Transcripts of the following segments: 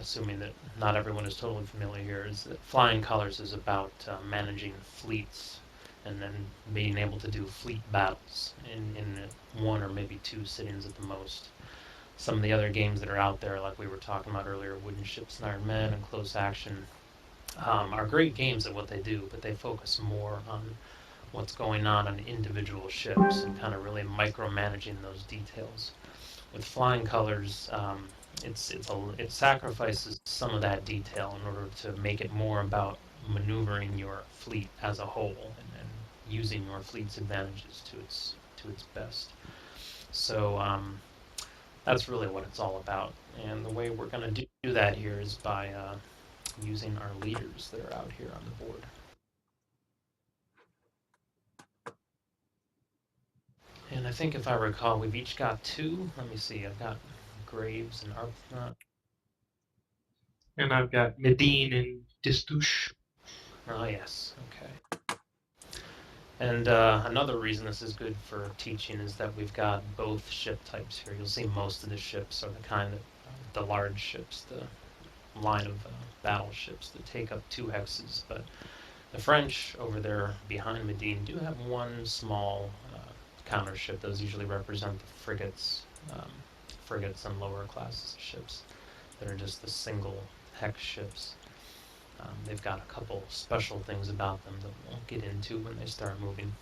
assuming that not everyone is totally familiar here, is that flying colors is about managing fleets and then being able to do fleet battles in one or maybe two sittings at the most. Some of the other games that are out there, like we were talking about earlier, Wooden Ships and Iron Man and Close Action, are great games at what they do, but they focus more on what's going on individual ships and kind of really micromanaging those details. With Flying Colors, it sacrifices some of that detail in order to make it more about maneuvering your fleet as a whole and using your fleet's advantages to its best. So that's really what it's all about. And the way we're going to do that here is by using our leaders that are out here on the board. And I think if I recall, we've each got two. Let me see. I've got Graves and Arbuthnot. And I've got Medine and Destouche. Oh, yes. Okay. And another reason this is good for teaching is that we've got both ship types here. You'll see most of the ships are the kind of the large ships, the line of battleships that take up 2 hexes. But the French over there behind Medine do have one small counter ship. Those usually represent the frigates and lower classes of ships that are just the single hex ships. They've got a couple special things about them that we'll get into when they start moving.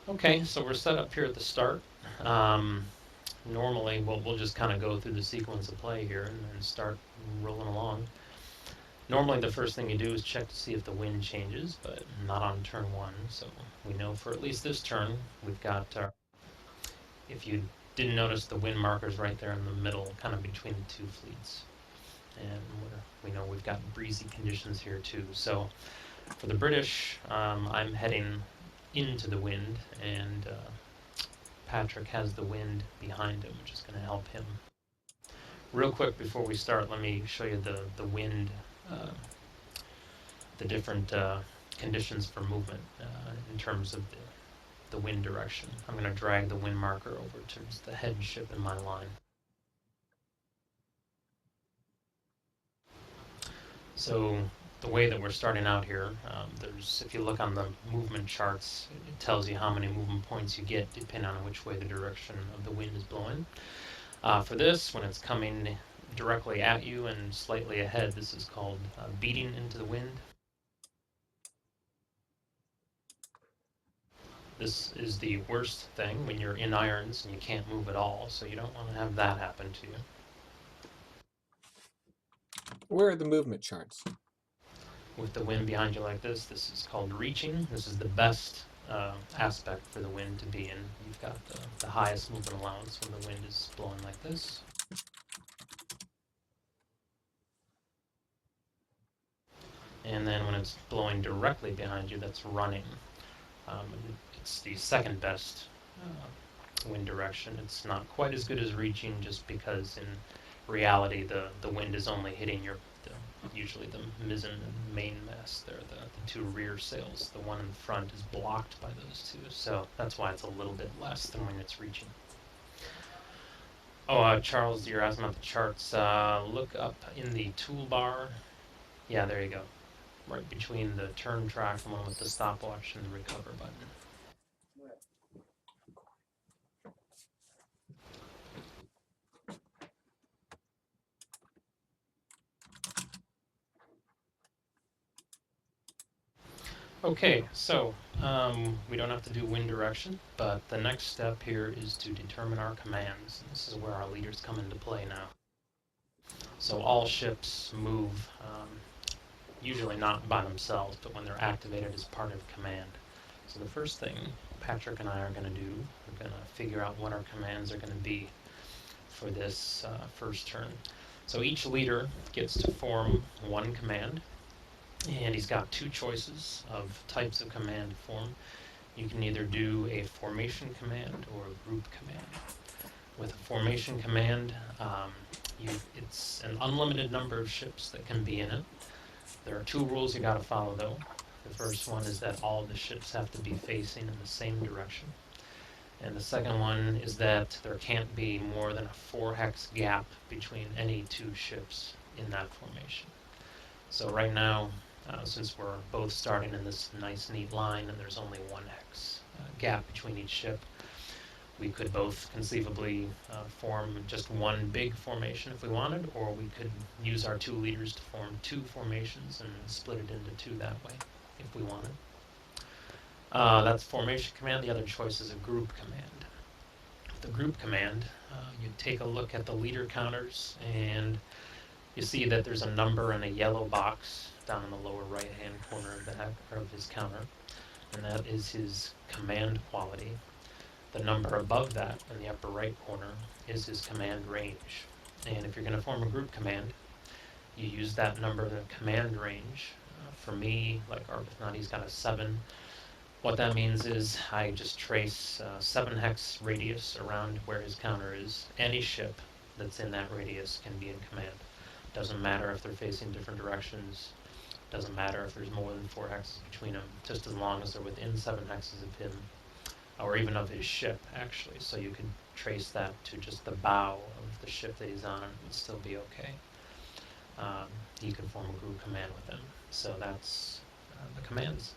Okay, so we're set up here at the start. Normally, we'll just kind of go through the sequence of play here and start rolling along. Normally, the first thing you do is check to see if the wind changes, but not on turn 1. So we know for at least this turn, we've got our... If you didn't notice, the wind marker's right there in the middle, kind of between the 2 fleets. And we know we've got breezy conditions here too. So for the British, I'm heading into the wind, and Patrick has the wind behind him, which is going to help him. Real quick before we start, let me show you the wind, the different conditions for movement in terms of the wind direction. I'm going to drag the wind marker over towards the head ship in my line. So the way that we're starting out here, if you look on the movement charts, it tells you how many movement points you get depending on which way the direction of the wind is blowing. For this, when it's coming directly at you and slightly ahead, this is called beating into the wind. This is the worst thing when you're in irons and you can't move at all, so you don't want to have that happen to you. Where are the movement charts? With the wind behind you like this is called reaching. This is the best aspect for the wind to be in. You've got the highest movement allowance when the wind is blowing like this. And then when it's blowing directly behind you, that's running. It's the second best wind direction. It's not quite as good as reaching, just because in reality the wind is only hitting usually the mizzen and main mast. They're the 2 rear sails. The one in front is blocked by those 2, so that's why it's a little bit less than when it's reaching. Oh, Charles, you're asking about the charts. Look up in the toolbar. Yeah, there you go. Right between the turn track, the one with the stopwatch, and the recover button. Okay, so we don't have to do wind direction, but the next step here is to determine our commands. This is where our leaders come into play now. So all ships move, usually not by themselves, but when they're activated as part of command. So the first thing Patrick and I are going to do, we're going to figure out what our commands are going to be for this first turn. So each leader gets to form one command, and he's got 2 choices of types of command to form. You can either do a formation command or a group command. With a formation command, it's an unlimited number of ships that can be in it. There are 2 rules you got to follow, though. The first one is that all the ships have to be facing in the same direction. And the second one is that there can't be more than a 4-hex gap between any two ships in that formation. So right now, since we're both starting in this nice neat line and there's only 1-hex gap between each ship, we could both conceivably form just one big formation if we wanted, or we could use our 2 leaders to form 2 formations and split it into 2 that way if we wanted. That's formation command. The other choice is a group command. The group command, you take a look at the leader counters and you see that there's a number in a yellow box down in the lower right hand corner of his counter, and that is his command quality. The number above that in the upper right corner is his command range. And if you're going to form a group command, you use that number in the command range. For me, like Arbuthnot, he's got a 7. What that means is I just trace 7-hex radius around where his counter is. Any ship that's in that radius can be in command. Doesn't matter if they're facing different directions. Doesn't matter if there's more than 4 hexes between them, just as long as they're within 7 hexes of him, or even of his ship, actually. So you can trace that to just the bow of the ship that he's on and it'd still be okay. You can form a group command with them. So that's the commands.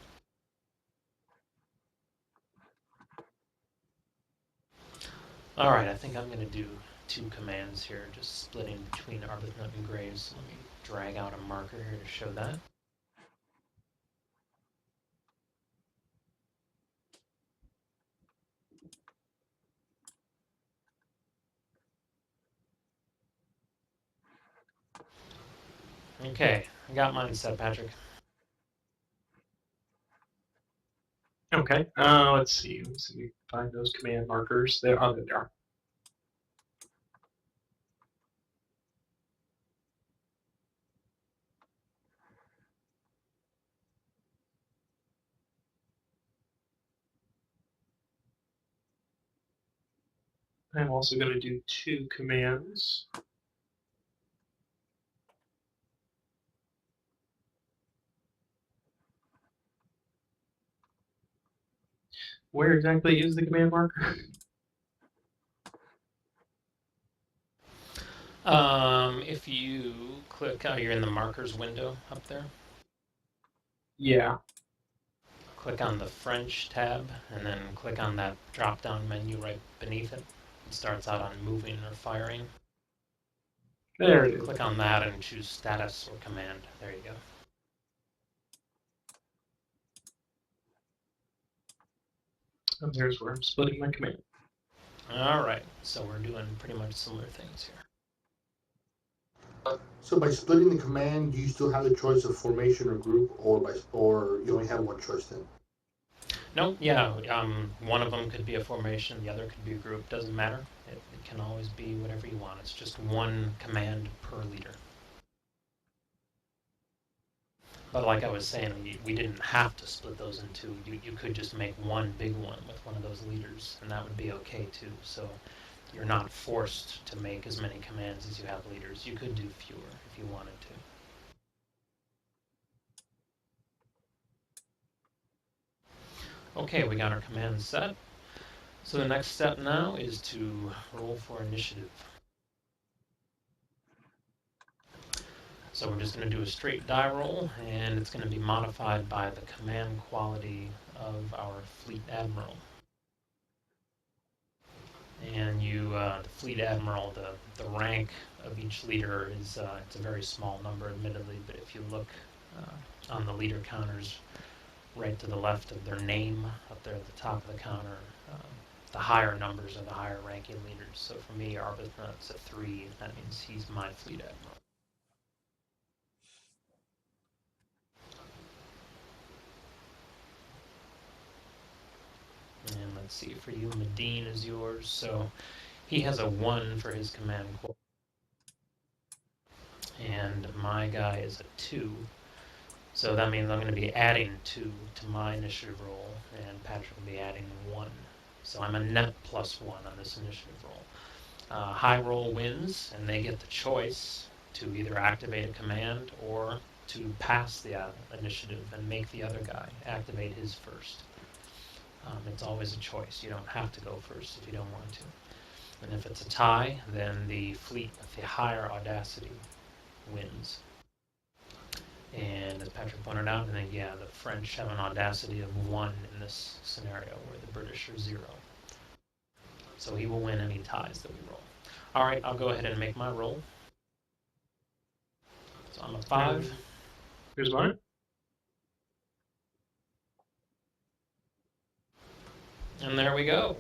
All right, I think I'm going to do 2 commands here, just splitting between Arbuthnot and Graves. Let me drag out a marker here to show that. Okay, I got mine set, Patrick. Okay. Let's see. Let's see. Find those command markers. There. Oh, there they are. I'm also going to do 2 commands. Where exactly is the command marker? If you click, you're in the markers window up there. Yeah. Click on the French tab, and then click on that drop-down menu right beneath it. It starts out on moving or firing. There it is. Click on that and choose status or command. There you go. And there's where I'm splitting my command. All right, so we're doing pretty much similar things here. So by splitting the command, do you still have the choice of formation or group, or you only have one choice then? No, yeah, one of them could be a formation, the other could be a group. Doesn't matter. It can always be whatever you want. It's just one command per leader. But like I was saying, we didn't have to split those in 2. You could just make one big one with one of those leaders, and that would be okay too. So you're not forced to make as many commands as you have leaders. You could do fewer if you wanted to. Okay, we got our commands set. So the next step now is to roll for initiative. So we're just going to do a straight die roll, and it's going to be modified by the command quality of our fleet admiral. And the fleet admiral, the rank of each leader is it's a very small number, admittedly, but if you look on the leader counters right to the left of their name up there at the top of the counter, the higher numbers are the higher ranking leaders. So for me, Arbuthnot's a 3, and that means he's my fleet admiral. And let's see, for you, Medine is yours. So he has a 1 for his command quality. And my guy is a 2. So that means I'm going to be adding 2 to my initiative roll, and Patrick will be adding 1. So I'm a net +1 on this initiative roll. High roll wins, and they get the choice to either activate a command or to pass the initiative and make the other guy activate his first. It's always a choice. You don't have to go first if you don't want to. And if it's a tie, then the fleet with the higher audacity wins. And as Patrick pointed out, I think, yeah, the French have an audacity of 1 in this scenario, where the British are 0. So he will win any ties that we roll. All right, I'll go ahead and make my roll. So I'm a 5. Here's mine. And there we go.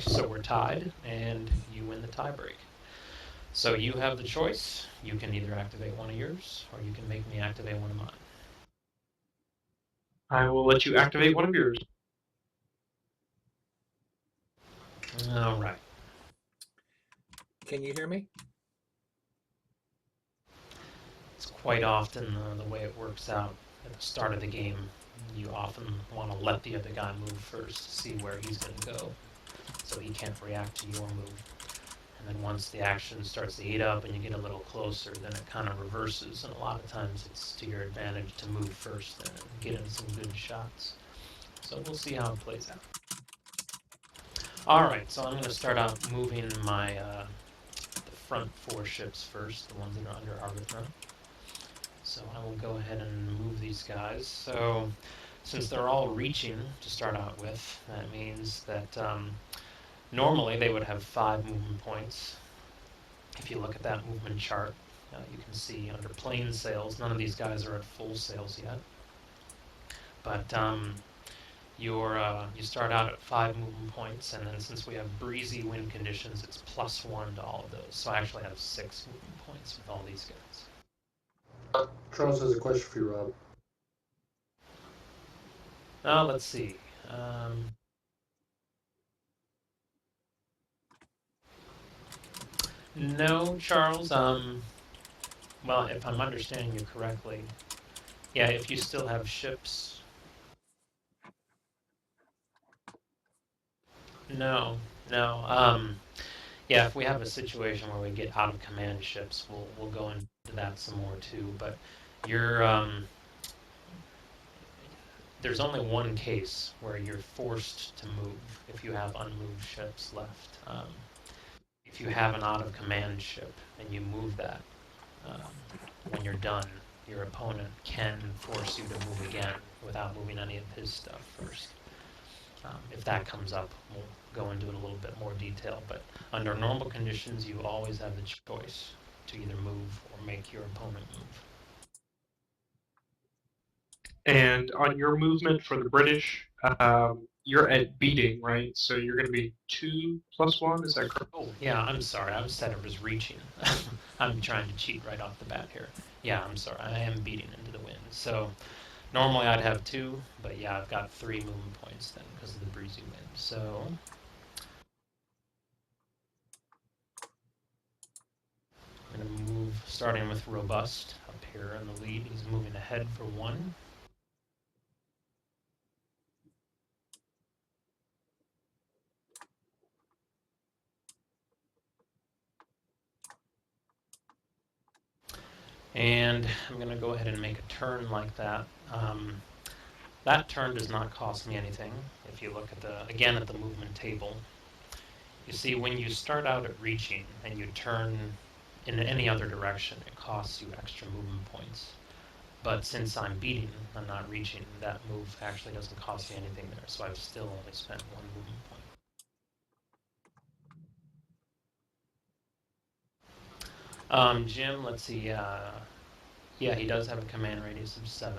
So we're tied, and you win the tiebreak. So you have the choice. You can either activate one of yours, or you can make me activate one of mine. I will let you activate one of yours. All right. Can you hear me? It's quite often the way it works out at the start of the game. You often want to let the other guy move first to see where he's going to go, so he can't react to your move. And then once the action starts to heat up and you get a little closer, then it kind of reverses, and a lot of times it's to your advantage to move first and get in some good shots. So we'll see how it plays out. Alright, so I'm going to start out moving my the front 4 ships first, the ones that are under Arbitra. So I will go ahead and move these guys. So since they're all reaching to start out with, that means that normally they would have 5 movement points. If you look at that movement chart, you can see under plain sails, none of these guys are at full sails yet. But you start out at 5 movement points, and then since we have breezy wind conditions, it's +1 to all of those. So I actually have 6 movement points with all these guys. Charles has a question for you, Rob. Let's see. No, Charles. Well, if I'm understanding you correctly, yeah, if you still have ships. No. Yeah, if we have a situation where we get out of command ships, we'll go into that some more too. But you're there's only one case where you're forced to move if you have unmoved ships left. If you have an out of command ship and you move that, when you're done, your opponent can force you to move again without moving any of his stuff first. If that comes up, we'll go into it a little bit more detail. But under normal conditions, you always have the choice to either move or make your opponent move. And on your movement for the British, you're at beating, right? So you're going to be 2 + 1. Is that correct? Oh, yeah, I'm sorry. I said it was reaching. I'm trying to cheat right off the bat here. Yeah, I'm sorry. I am beating into the wind. So normally I'd have 2, but yeah, I've got 3 movement points then because of the breezy wind. So I'm going to move, starting with Robust up here in the lead. He's moving ahead for 1. And I'm going to go ahead and make a turn like that. That turn does not cost me anything. If you look at again at the movement table, you see when you start out at reaching and you turn in any other direction, it costs you extra movement points. But since I'm beating, I'm not reaching, that move actually doesn't cost me anything there, so I've still only spent 1 movement point. Jim, let's see, yeah, he does have a command radius of 7.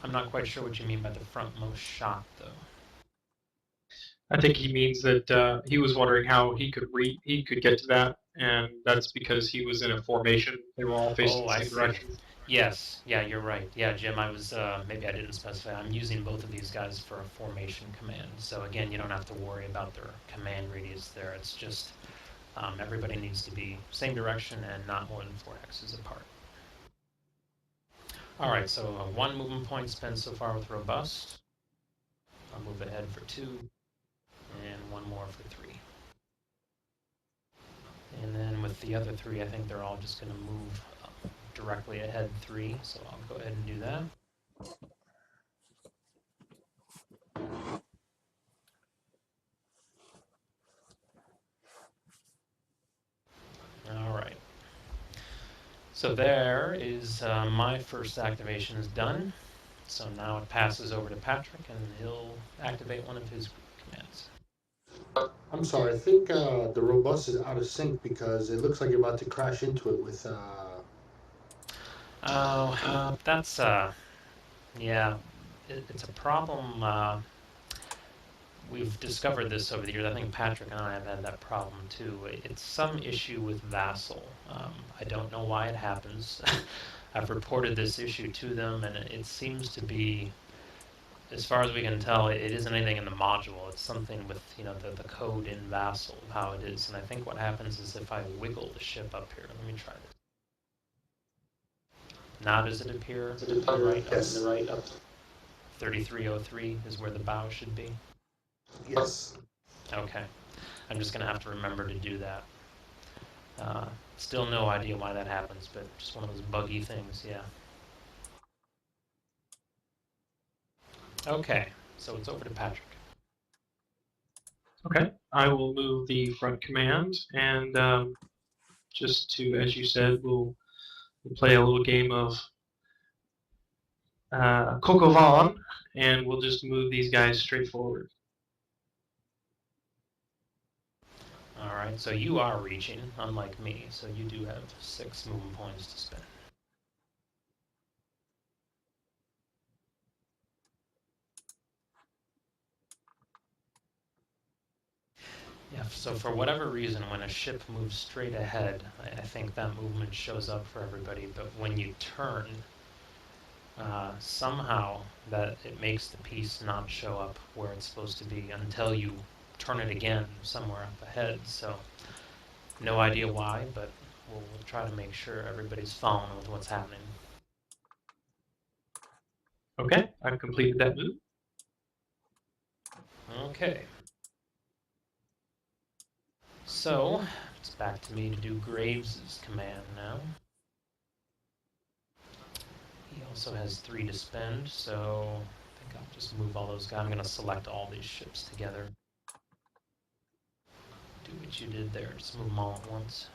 I'm not quite sure what you mean by the frontmost shot, though. I think he means that he was wondering how he could get to that, and that's because he was in a formation. They were all facing the same direction. Yes, yeah, you're right. Yeah, Jim, I was maybe I didn't specify. I'm using both of these guys for a formation command. So again, you don't have to worry about their command radius there. It's just everybody needs to be same direction and not more than 4 hexes apart. All right, so 1 movement point spent so far with Robust. I'll move ahead for 2, and 1 more for 3. And then with the other 3, I think they're all just going to move directly ahead 3, so I'll go ahead and do that. So there is my first activation is done. So now it passes over to Patrick, and he'll activate one of his group commands. I'm sorry, I think the robust is out of sync because it looks like you're about to crash into it with. Oh, that's yeah, it's a problem. We've discovered this over the years. I think Patrick and I have had that problem too. It's some issue with Vassal. I don't know why it happens. I've reported this issue to them, and it seems to be, as far as we can tell, it isn't anything in the module. It's something with the code in Vassal, how it is. And I think what happens is if I wiggle the ship up here, let me try this. Now does it appear right Yes. up the right up? 3303 is where the bow should be. Yes. Okay, I'm just gonna have to remember to do that. Still no idea why that happens, but just one of those buggy things, yeah. Okay, so it's over to Patrick. Okay, I will move the front command, and just to, as you said, we'll play a little game of Coq au vin, and we'll just move these guys straight forward. All right, so you are reaching, unlike me, so you do have 6 movement points to spend. Yeah, so for whatever reason, when a ship moves straight ahead, I think that movement shows up for everybody, but when you turn, somehow that it makes the piece not show up where it's supposed to be until you turn it again somewhere up ahead. So no idea why, but we'll try to make sure everybody's following with what's happening. Okay, I've completed that move. Okay. So it's back to me to do Graves' command now. He also has 3 to spend, so I think I'll just move all those guys. I'm going to select all these ships together. Do what you did there, just move them all at once.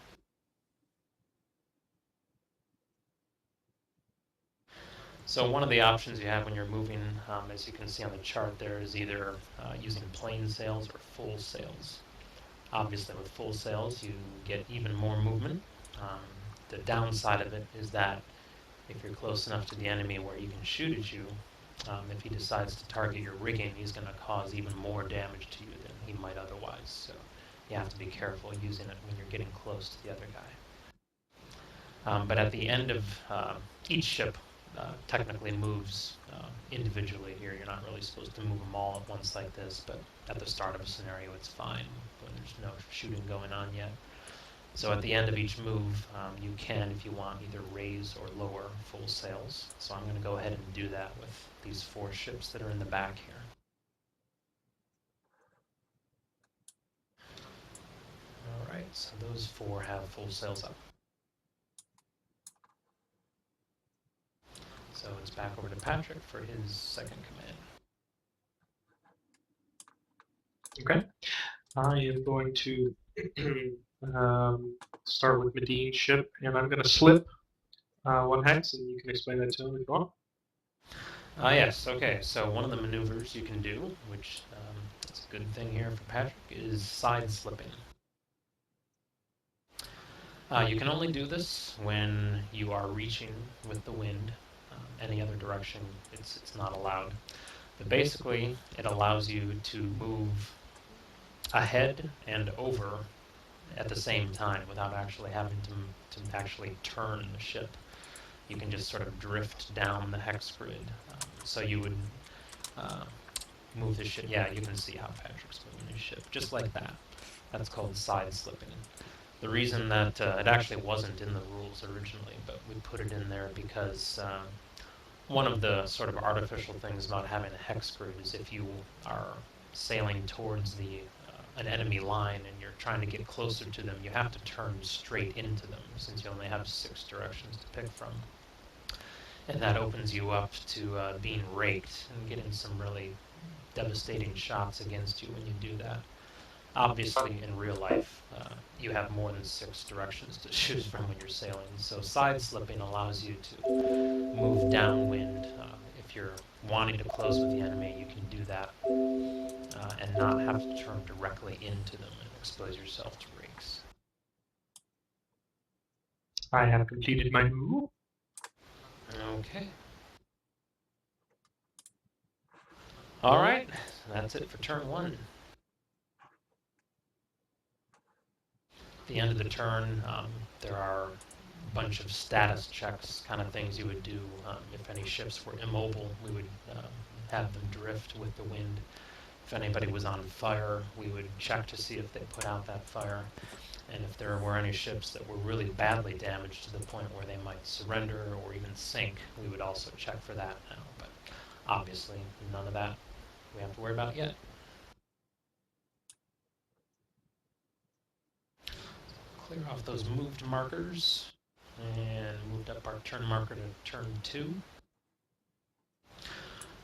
So one of the options you have when you're moving, as you can see on the chart there, is either using plain sails or full sails. Obviously with full sails you get even more movement. The downside of it is that if you're close enough to the enemy where you can shoot at you, if he decides to target your rigging, he's going to cause even more damage to you than he might otherwise. So you have to be careful using it when you're getting close to the other guy. But at the end of each ship technically moves individually here. You're not really supposed to move them all at once like this, but at the start of a scenario it's fine when there's no shooting going on yet. So at the end of each move, you can, if you want, either raise or lower full sails. So I'm going to go ahead and do that with these 4 ships that are in the back here. All right, so those 4 have full sails up. So it's back over to Patrick for his second command. Okay, I am going to start with Medine's ship, and I'm going to slip 1 hex, and you can explain that to him if you want. Yes, okay, so one of the maneuvers you can do, which is a good thing here for Patrick, is side slipping. You can only do this when you are reaching with the wind. Any other direction, it's not allowed. But basically, it allows you to move ahead and over at the same time without actually having to actually turn the ship. You can just sort of drift down the hex grid. So you would move the ship. Yeah, you can see how Patrick's moving his ship, just like that. That's called side slipping. The reason that it actually wasn't in the rules originally, but we put it in there because one of the sort of artificial things about having a hex grid is if you are sailing towards an enemy line and you're trying to get closer to them, you have to turn straight into them since you only have 6 directions to pick from. And that opens you up to being raked and getting some really devastating shots against you when you do that. Obviously, in real life, you have more than 6 directions to choose from when you're sailing, so side slipping allows you to move downwind. If you're wanting to close with the enemy, you can do that and not have to turn directly into them and expose yourself to rakes. I have completed my move. Okay. All right, that's it for turn 1. At the end of the turn, there are a bunch of status checks, kind of things you would do. If any ships were immobile, we would have them drift with the wind. If anybody was on fire, we would check to see if they put out that fire. And if there were any ships that were really badly damaged to the point where they might surrender or even sink, we would also check for that now. But obviously, none of that we have to worry about yet. Clear off those moved markers and moved up our turn marker to turn 2.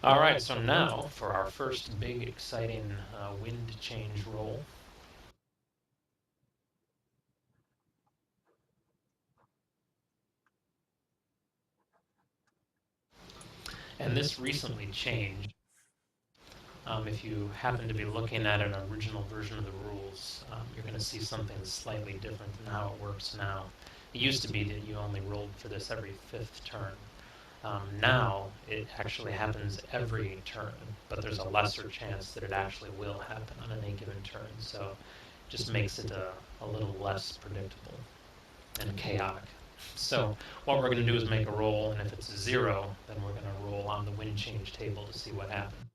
All right, so now for our first big exciting wind change roll. And this recently changed. If you happen to be looking at an original version of the rules, you're going to see something slightly different than how it works now. It used to be that you only rolled for this every 5th turn. Now, it actually happens every turn, but there's a lesser chance that it actually will happen on any given turn, so it just makes it a little less predictable and chaotic. So what we're going to do is make a roll, and if it's a 0, then we're going to roll on the wind change table to see what happens.